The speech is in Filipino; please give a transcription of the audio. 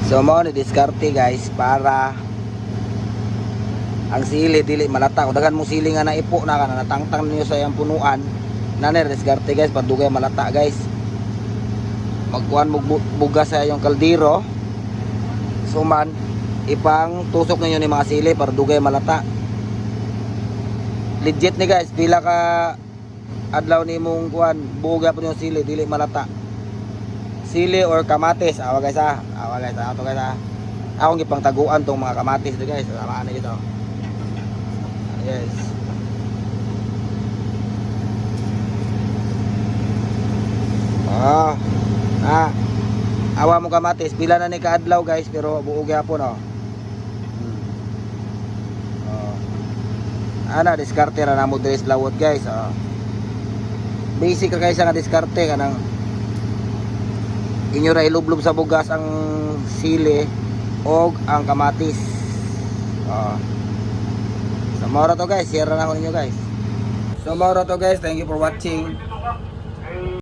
So mo ni diskarte guys para ang sili dili malata. Kung dagan mo sili nga naipo na kana natangtang niyo sa iyang punuan, nani diskarte guys padugay malata guys. Magkuan mo buga sa iyong kaldero. Suman ipang tusok ninyo ni mga sili para dugay malata. Legit ni guys, pila ka adlaw ni mong kuan buga po yung sili dili malata. Sili or kamatis, awa guys ha. Awa guys, ato guys ha. Akong gipang taguan tong mga kamatis dito guys. Samaan na dito. Yes. Awa mo kamatis, pila na ni kaadlaw guys, pero buog gyapon oh. Ana diskarte ra namo diri sa lawot guys. Basic ra guys nga diskarte kanang inyo ra ilublob sa bugas ang sili og ang kamatis. So mao ra to guys, share na ako ninyo guys. So mao ra to guys, thank you for watching.